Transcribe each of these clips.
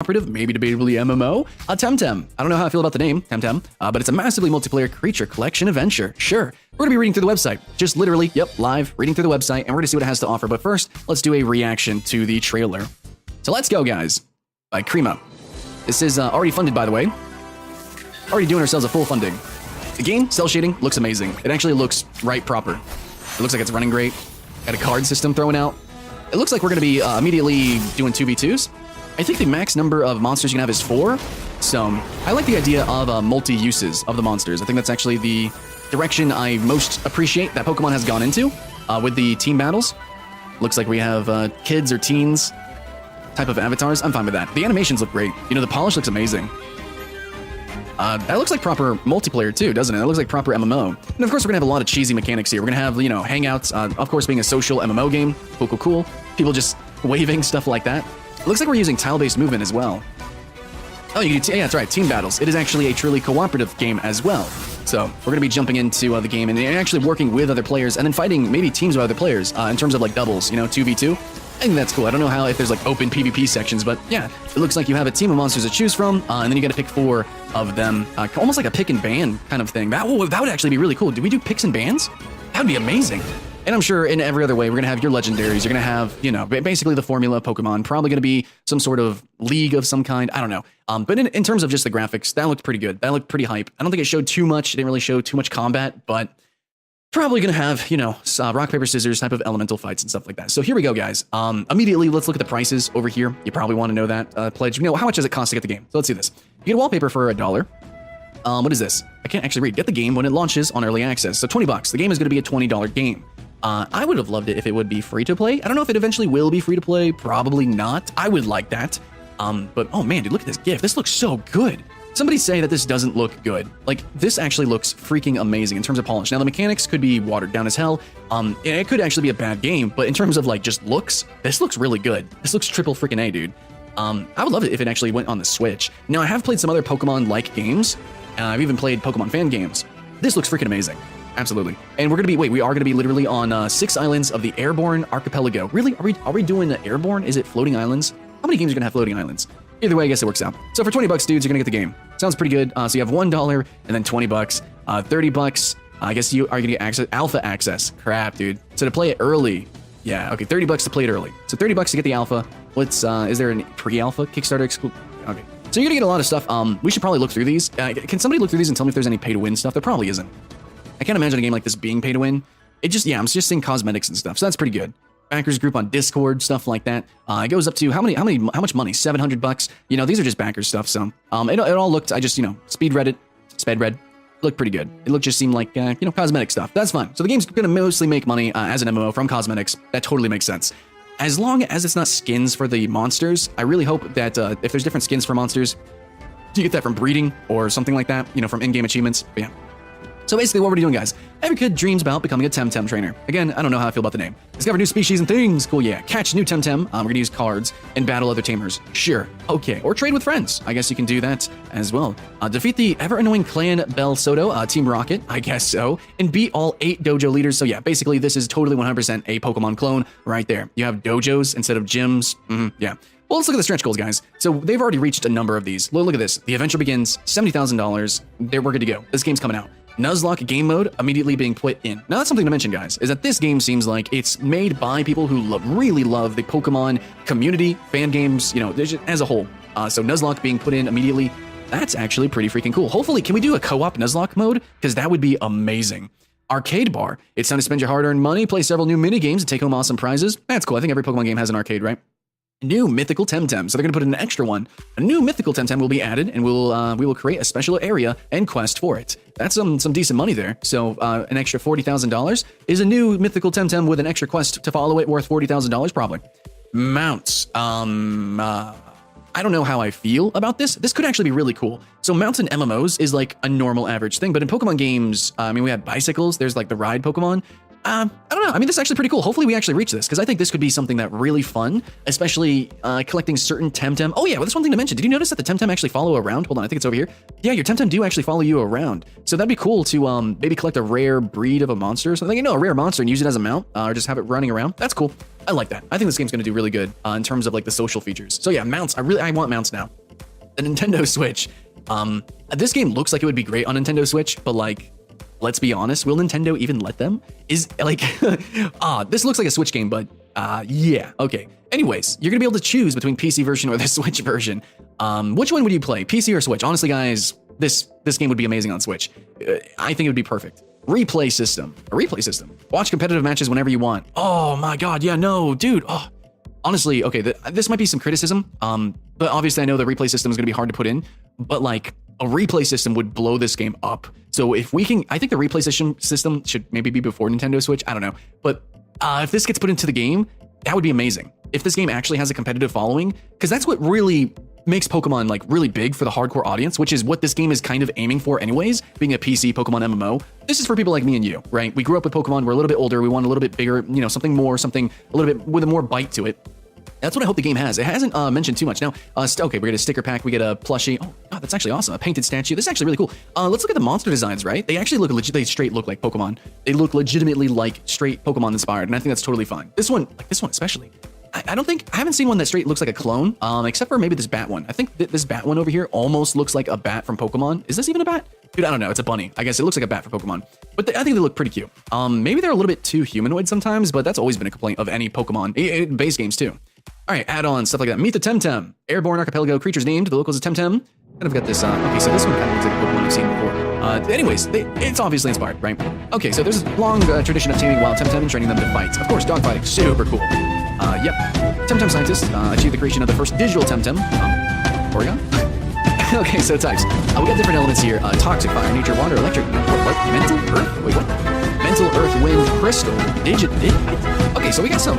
cooperative, maybe debatably MMO, TemTem. I don't know how I feel about the name, TemTem, but it's a massively multiplayer creature collection adventure. Sure, we're gonna be reading through the website. Just literally, yep, live, reading through the website, and we're gonna see what it has to offer. But first, let's do a reaction to the trailer. So let's go, guys. By Crema. This is already funded, by the way. Already doing ourselves a full funding. The game, cell shading, looks amazing. It actually looks right proper. It looks like it's running great. Got a card system thrown out. It looks like we're gonna be immediately doing 2v2s. I think the max number of monsters you can have is 4. So I like the idea of multi-uses of the monsters. I think that's actually the direction I most appreciate that Pokemon has gone into with the team battles. Looks like we have kids or teens type of avatars. I'm fine with that. The animations look great. You know, the polish looks amazing. That looks like proper multiplayer too, doesn't it? That looks like proper MMO. And of course, we're gonna have a lot of cheesy mechanics here. We're gonna have, you know, hangouts, of course, being a social MMO game. Cool. People just waving, stuff like that. It looks like we're using tile-based movement as well. Oh, yeah, that's right, team battles. It is actually a truly cooperative game as well. So we're gonna be jumping into the game and actually working with other players and then fighting maybe teams of other players in terms of like doubles, you know, 2v2. I think that's cool. I don't know if there's like open PvP sections, but yeah, it looks like you have a team of monsters to choose from, and then you got to pick 4 of them, almost like a pick and ban kind of thing. That would actually be really cool. Do we do picks and bans? That would be amazing. And I'm sure in every other way, we're gonna have your legendaries. You're gonna have, you know, basically the formula Pokemon. Probably gonna be some sort of league of some kind. I don't know. But in terms of just the graphics, that looked pretty good. That looked pretty hype. I don't think it showed too much. It didn't really show too much combat, but probably gonna have, you know, rock, paper, scissors type of elemental fights and stuff like that. So here we go, guys. Immediately, let's look at the prices over here. You probably want to know that pledge. You know, how much does it cost to get the game? So let's do this. You get a wallpaper for $1. What is this? I can't actually read. Get the game when it launches on early access. So 20 bucks. The game is gonna be a $20 game. I would have loved it if it would be free to play. I don't know if it eventually will be free to play. Probably not. I would like that. But oh man, dude, look at this GIF. This looks so good. Somebody say that this doesn't look good. Like, this actually looks freaking amazing in terms of polish. Now, the mechanics could be watered down as hell. It could actually be a bad game, but in terms of, like, just looks, this looks really good. This looks triple freaking A, dude. I would love it if it actually went on the Switch. Now, I have played some other Pokemon-like games. I've even played Pokemon fan games. This looks freaking amazing. Absolutely. And we are gonna be literally on 6 islands of the Airborne Archipelago. Really? Are we doing the Airborne? Is it floating islands? How many games are gonna have floating islands? Either way, I guess it works out. So for 20 bucks, dudes, you're gonna get the game. Sounds pretty good. So you have $1 and then 20 bucks, 30 bucks. I guess you are gonna get access, alpha access. Crap, dude. So to play it early, yeah, okay, 30 bucks to play it early. So 30 bucks to get the alpha. What's, is there a pre-alpha Kickstarter exclusive? Okay. So you're gonna get a lot of stuff. We should probably look through these. Can somebody look through these and tell me if there's any pay-to-win stuff? There probably isn't. I can't imagine a game like this being pay-to-win. It just, yeah, I'm just seeing cosmetics and stuff. So that's pretty good. Backers group on Discord, stuff like that. It goes up to how much money? 700 bucks. You know, these are just backer stuff. So it all looked, I just, you know, sped read, looked pretty good. It looked, just seemed like, you know, cosmetic stuff. That's fine. So the game's gonna mostly make money as an MMO from cosmetics. That totally makes sense. As long as it's not skins for the monsters, I really hope that if there's different skins for monsters, you get that from breeding or something like that, you know, from in-game achievements. But yeah. So basically what we're doing, guys, every kid dreams about becoming a TemTem trainer. Again, I don't know how I feel about the name. Discover new species and things. Cool, yeah. Catch new TemTem. We're gonna use cards and battle other tamers. Sure, okay. Or trade with friends. I guess you can do that as well. Defeat the ever-annoying Clan Bell Soto, Team Rocket, I guess so, and beat all 8 dojo leaders. So yeah, basically this is totally 100% a Pokemon clone right there. You have dojos instead of gyms. Yeah. Well, let's look at the stretch goals, guys. So they've already reached a number of these. Look at this. The adventure begins, $70,000. We're good to go. This game's coming out. Nuzlocke game mode immediately being put in. Now that's something to mention, guys, is that this game seems like it's made by people who really love the Pokemon community, fan games, you know, as a whole. So Nuzlocke being put in immediately, that's actually pretty freaking cool. Hopefully, can we do a co-op Nuzlocke mode? Because that would be amazing. Arcade bar. It's time to spend your hard-earned money, play several new mini games, and take home awesome prizes. That's cool. I think every Pokemon game has an arcade, right? New mythical TemTem. So they're gonna put in an extra one. A new mythical TemTem will be added, and we will create a special area and quest for it. That's some decent money there. So an extra $40,000 is a new mythical TemTem with an extra quest to follow it, worth $40,000 probably. Mounts. I don't know how I feel about this. This could actually be really cool. So mounts in MMOs is like a normal average thing, but in Pokemon games, I mean, we have bicycles. There's like the ride Pokemon. I don't know. I mean, this is actually pretty cool. Hopefully we actually reach this, because I think this could be something that really fun, especially collecting certain TemTem. Oh yeah, well, that's one thing to mention. Did you notice that the TemTem actually follow around? Hold on, I think it's over here. Yeah, your TemTem do actually follow you around. So that'd be cool to maybe collect a rare breed of a monster or something. You know, a rare monster and use it as a mount, or just have it running around. That's cool. I like that. I think this game's going to do really good in terms of like the social features. So yeah, mounts. I want mounts now. The Nintendo Switch. This game looks like it would be great on Nintendo Switch, but like, let's be honest, will Nintendo even let them? Is like, this looks like a Switch game, but yeah, okay. Anyways, you're gonna be able to choose between PC version or the Switch version. Which one would you play, PC or Switch? Honestly, guys, this game would be amazing on Switch. I think it would be perfect. Replay system, a replay system. Watch competitive matches whenever you want. Oh my God, yeah, no, dude. Oh, honestly, okay, this might be some criticism. But obviously I know the replay system is gonna be hard to put in, but like, a replay system would blow this game up. So if we can, I think the replay system should maybe be before Nintendo Switch. I don't know. But if this gets put into the game, that would be amazing. If this game actually has a competitive following, because that's what really makes Pokemon like really big for the hardcore audience, which is what this game is kind of aiming for anyways, being a PC Pokemon MMO. This is for people like me and you, right? We grew up with Pokemon, we're a little bit older, we want a little bit bigger, you know, something a little bit with a more bite to it. That's what I hope the game has. It hasn't mentioned too much. Now, okay, we get a sticker pack, we get a plushie. Oh, God, that's actually awesome. A painted statue. This is actually really cool. Let's look at the monster designs, right? They actually look legit. They straight look like Pokemon. They look legitimately like straight Pokemon inspired, and I think that's totally fine. This one, like this one especially. I haven't seen one that straight looks like a clone, except for maybe this bat one. I think this bat one over here almost looks like a bat from Pokemon. Is this even a bat? Dude, I don't know. It's a bunny. I guess it looks like a bat for Pokemon. But I think they look pretty cute. Maybe they're a little bit too humanoid sometimes, but that's always been a complaint of any Pokemon, base games too. All right, add-ons, stuff like that. Meet the TemTem. Airborne archipelago creatures named. The locals of TemTem. Kind of got this, okay, so this one kind of looks like a Pokemon I've seen before. Anyways, it's obviously inspired, right? Okay, so there's a long tradition of taming wild TemTem and training them to fight. Of course, dogfighting, super cool. Yep. TemTem scientists achieved the creation of the first digital TemTem. Oregon? Okay, so types. We got different elements here. Toxic, fire, nature, water, electric, what? Mental, earth? Wait, what? Mental, earth, wind, crystal, Okay, so we got some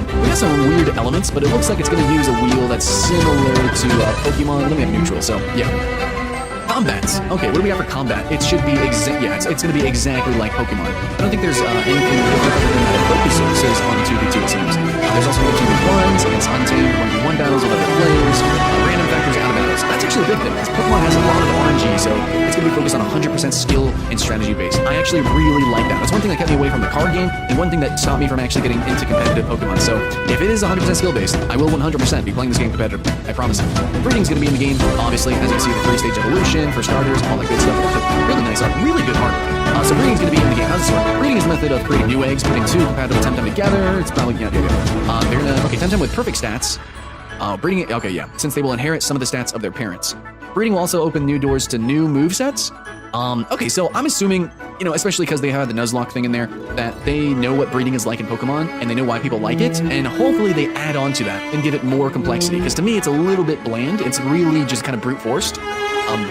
weird elements, but it looks like it's going to use a wheel that's similar to Pokemon. Let me have neutral, so yeah. Combats. Okay, what do we got for combat? It should be it's going to be exactly like Pokemon. I don't think there's anything different other than that it focuses on 2v2, it seems. There's also 2v1s against untamed 1v1 battles with other players, random factors out of battles. That's actually a big thing, because Pokemon has a lot of RNG, so it's going to be focused on 100% skill and strategy based. I actually really like that. That's one thing that kept me away from the card game, and one thing that stopped me from actually getting into competitive Pokemon. So if it is 100% skill based, I will 100% be playing this game competitive. I promise. Breeding's going to be in the game, obviously, as you can see the 3-stage evolution, for starters, all that good stuff. Really nice art, really good art. So breeding's going to be in the game. How's this work? Breeding is a method of creating new eggs, putting two compatible TemTem together. It's probably, yeah. They're gonna, okay, TemTem with perfect stats. Breeding, okay, yeah, since they will inherit some of the stats of their parents. Breeding will also open new doors to new movesets. Okay, so I'm assuming, you know, especially because they have the Nuzlocke thing in there, that they know what breeding is like in Pokemon, and they know why people like it, and hopefully they add on to that and give it more complexity, because to me it's a little bit bland. It's really just kind of brute forced.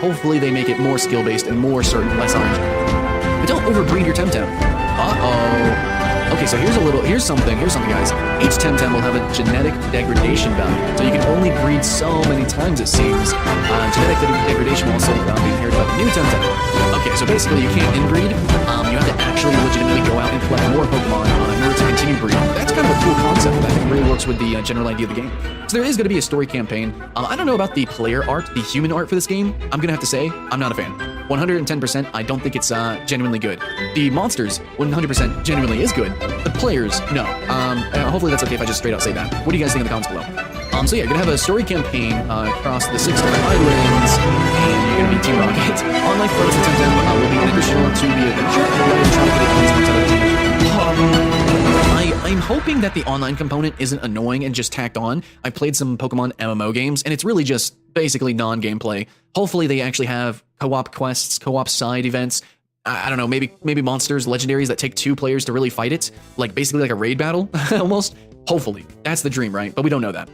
Hopefully they make it more skill-based and more certain, less RNG. But don't overbreed your TemTem. Uh-oh. Okay, so here's something, guys. Each TemTem will have a genetic degradation value, so you can only breed so many times, it seems. Genetic degradation will also be inherited by the new TemTem. Okay, so basically you can't inbreed. You have to actually legitimately go out and collect more Pokemon in order to continue breeding. That's kind of a cool concept that I think really works with the general idea of the game. So there is going to be a story campaign. I don't know about the player art, the human art for this game. I'm going to have to say, I'm not a fan. 110%, I don't think it's genuinely good. The monsters, 100% genuinely is good. The players, no. Hopefully that's okay if I just straight out say that. What do you guys think in the comments below? So yeah, you're going to have a story campaign across the 6 different islands, and you're going to be Team Rocket. Online players in TemTem will be additional to the adventure, and we're ready to try to get it to other teams. I'm hoping that the online component isn't annoying and just tacked on. I've played some Pokemon MMO games, and it's really just basically non-gameplay. Hopefully they actually have co-op quests, co-op side events. I don't know, maybe monsters, legendaries that take 2 players to really fight it, like basically like a raid battle, almost. Hopefully. That's the dream, right? But we don't know that.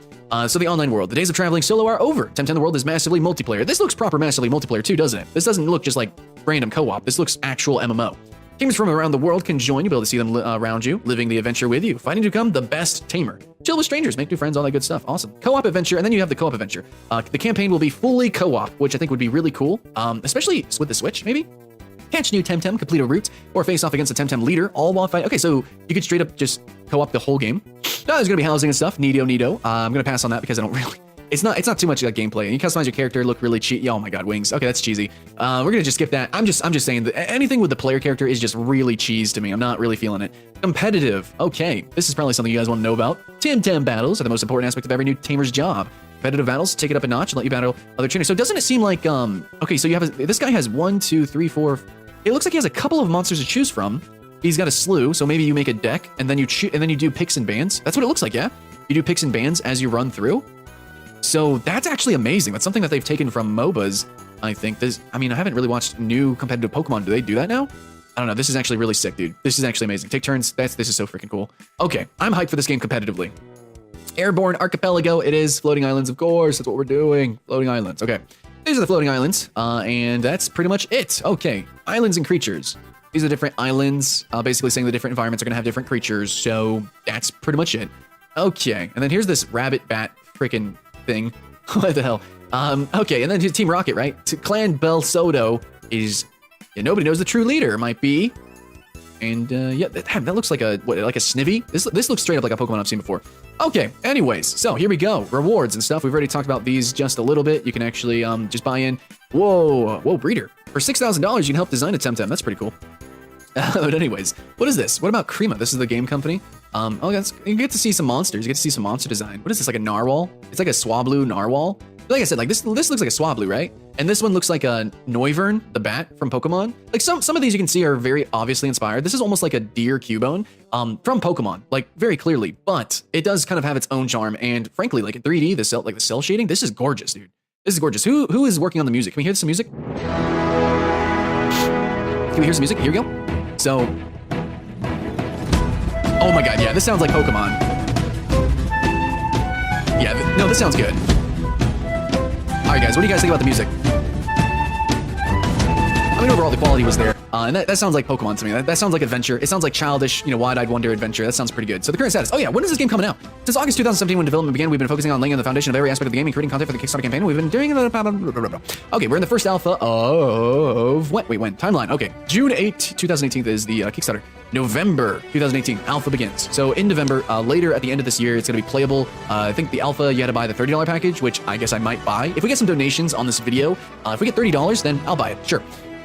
So the online world. The days of traveling solo are over. TemTem the world is massively multiplayer. This looks proper massively multiplayer too, doesn't it? This doesn't look just like random co-op. This looks actual MMO. Teams from around the world can join. You'll be able to see them around you, living the adventure with you, fighting to become the best tamer. Chill with strangers, make new friends, all that good stuff. Awesome. Co-op adventure, and then you have the co-op the campaign will be fully co-op, which I think would be really cool, especially with the Switch, maybe? catch new TemTem, complete a route, or face off against a TemTem leader, all while fighting. Okay, so you could straight up just co-op the whole game. There's gonna be housing and stuff. Neato. I'm gonna pass on that because I don't really. It's not too much like gameplay. And you customize your character, look really cheap. Oh my god, wings. Okay, that's cheesy. We're gonna just skip that. I'm just saying that anything with the player character is just really cheese to me. I'm not really feeling it. Competitive. Okay, this is probably something you guys want to know about. TemTem battles are the most important aspect of every new tamer's job. Competitive battles take it up a notch and let you battle other trainers. So doesn't it seem like okay? So you have this guy has 1, 2, 3, 4. It looks like he has a couple of monsters to choose from. He's got a slew, so maybe you make a deck and then you do picks and bans. That's what it looks like, yeah. You do picks and bans as you run through. So that's actually amazing. That's something that they've taken from MOBAs, I think. I mean, I haven't really watched new competitive Pokemon. Do they do that now? I don't know. This is actually really sick, dude. This is actually amazing. Take turns. This is so freaking cool. Okay, I'm hyped for this game competitively. Airborne Archipelago. It is floating islands, of course. That's what we're doing. Floating islands. Okay, these are the floating islands, and that's pretty much it. Okay, islands and creatures. These are different islands, basically saying the different environments are going to have different creatures. So that's pretty much it. Okay, and then here's this rabbit bat freaking thing. What the hell? Okay, and then Team Rocket, right? Clan Belsodo is nobody knows the true leader. Might be, and yeah, that looks like a Snivy. This looks straight up like a Pokemon I've seen before. Okay, anyways, so here we go. Rewards and stuff. We've already talked about these just a little bit. You can actually just buy in. Whoa, breeder for $6,000. You can help design a TemTem. That's pretty cool. But anyways, what is this? What about Crema? This is the game company. You get to see some monsters. You get to see some monster design. What is this? Like a narwhal? It's like a Swablu narwhal. Like I said, like this looks like a Swablu, right? And this one looks like a Noivern, the bat from Pokemon. Like some of these you can see are very obviously inspired. This is almost like a deer Cubone from Pokemon, like very clearly. But it does kind of have its own charm. And frankly, like in 3D, the cell shading, this is gorgeous, dude. This is gorgeous. Who is working on the music? Can we hear some music? Can we hear some music? Here we go. So, oh my god, yeah, this sounds like Pokemon. Yeah, no, this sounds good. All right, guys, what do you guys think about the music? I mean, overall, the quality was there. And that sounds like Pokemon to me. That sounds like adventure. It sounds like childish, wide-eyed wonder adventure. That sounds pretty good. So the current status. Oh yeah, when is this game coming out? Since August 2017, when development began, we've been focusing on laying the foundation of every aspect of the game and creating content for the Kickstarter campaign. We've been doing okay, we're in the first alpha of when? Timeline. Okay, June 8, 2018 is the Kickstarter. November 2018, alpha begins. So in November, later at the end of this year, it's going to be playable. I think the alpha, you had to buy the $30 package, which I guess I might buy. If we get some donations on this video, if we get $30, then I'll buy it, sure.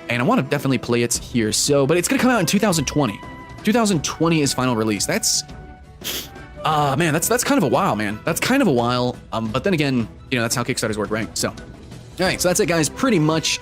And I want to definitely play it here. So, but it's going to come out in 2020. 2020 is final release. That's, man, that's kind of a while, man. That's kind of a while. But then again, that's how Kickstarters work, right? So, all right, so that's it, guys. Pretty much,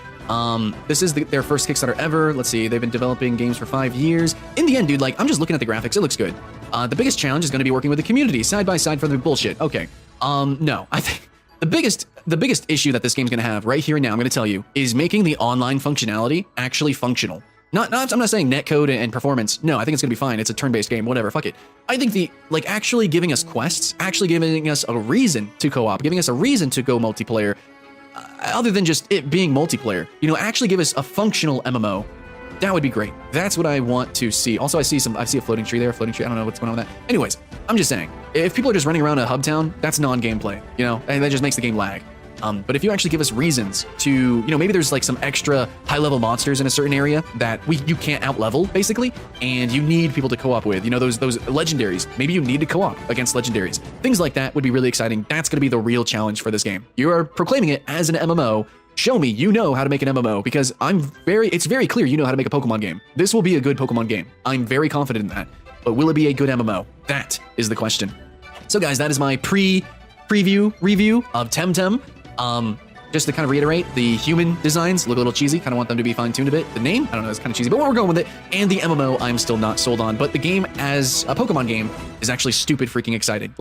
this is their first Kickstarter ever. Let's see, they've been developing games for 5 years. In the end, dude, like, I'm just looking at the graphics. It looks good. The biggest challenge is going to be working with the community side by side for the bullshit. Okay. No, I think the biggest issue that this game's going to have right here and now, I'm going to tell you, is making the online functionality actually functional. I'm not saying netcode and performance. No, I think it's going to be fine. It's a turn-based game, whatever, fuck it. I think actually giving us quests, actually giving us a reason to co-op, giving us a reason to go multiplayer, other than just it being multiplayer, actually give us a functional MMO. That would be great. That's what I want to see. Also, I see a floating tree there, I don't know what's going on with that. Anyways, I'm just saying, if people are just running around a hub town, that's non-gameplay, and that just makes the game lag. But if you actually give us reasons to, maybe there's like some extra high-level monsters in a certain area that you can't out-level, basically, and you need people to co-op with, those legendaries. Maybe you need to co-op against legendaries. Things like that would be really exciting. That's going to be the real challenge for this game. You are proclaiming it as an MMO. Show me you know how to make an MMO, because it's very clear you know how to make a Pokemon game. This will be a good Pokemon game. I'm very confident in that. But will it be a good MMO? That is the question. So guys, that is my preview review of TemTem. Just to kind of reiterate, the human designs look a little cheesy. Kind of want them to be fine-tuned a bit. The name, I don't know, it's kind of cheesy, but we're going with it. And the MMO, I'm still not sold on. But the game as a Pokemon game is actually stupid freaking exciting.